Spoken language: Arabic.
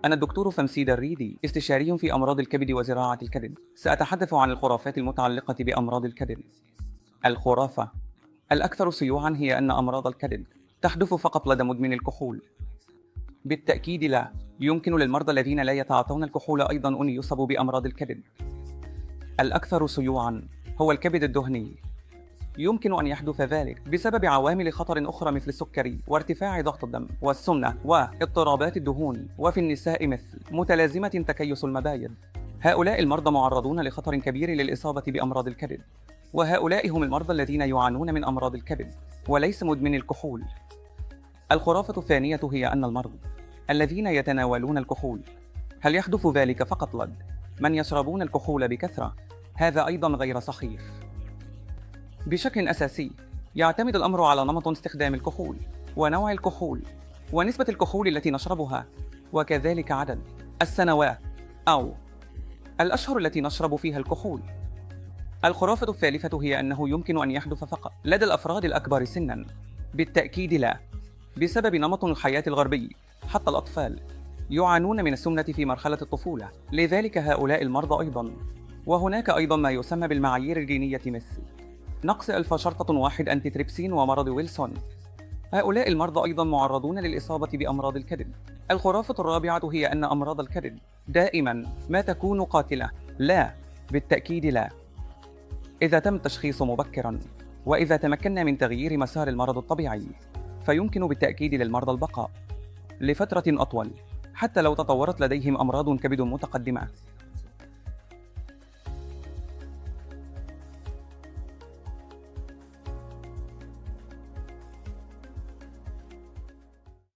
أنا الدكتور فمسيد الريدي، استشاري في أمراض الكبد وزراعة الكبد. سأتحدث عن الخرافات المتعلقة بأمراض الكبد. الخرافة الأكثر شيوعًا هي أن أمراض الكبد تحدث فقط لدى مدمن الكحول. بالتأكيد لا، يمكن للمرضى الذين لا يتعاطون الكحول أيضًا أن يصابوا بأمراض الكبد. الأكثر شيوعًا هو الكبد الدهني. يمكن أن يحدث ذلك بسبب عوامل خطر أخرى مثل السكري وارتفاع ضغط الدم والسمنة واضطرابات الدهون، وفي النساء مثل متلازمة تكيس المبايض. هؤلاء المرضى معرضون لخطر كبير للإصابة بأمراض الكبد، وهؤلاء هم المرضى الذين يعانون من أمراض الكبد وليس مدمني الكحول. الخرافة الثانية هي أن المرضى الذين يتناولون الكحول هل يحدث ذلك فقط لدى من يشربون الكحول بكثرة؟ هذا أيضا غير صحيح. بشكل أساسي يعتمد الأمر على نمط استخدام الكحول ونوع الكحول ونسبة الكحول التي نشربها، وكذلك عدد السنوات أو الأشهر التي نشرب فيها الكحول. الخرافة الثالثة هي أنه يمكن أن يحدث فقط لدى الأفراد الأكبر سناً. بالتأكيد لا، بسبب نمط الحياة الغربي حتى الأطفال يعانون من السمنة في مرحلة الطفولة، لذلك هؤلاء المرضى أيضاً. وهناك أيضاً ما يسمى بالمعايير الجينية مثل نقص ألفا شرطة 1 أنتيتريبسين ومرض ويلسون. هؤلاء المرضى أيضاً معرضون للإصابة بأمراض الكبد. الخرافة الرابعة هي أن أمراض الكبد دائماً ما تكون قاتلة. لا، بالتأكيد لا. إذا تم التشخيص مبكراً وإذا تمكنا من تغيير مسار المرض الطبيعي فيمكن بالتأكيد للمرضى البقاء لفترة أطول حتى لو تطورت لديهم أمراض كبد متقدمة.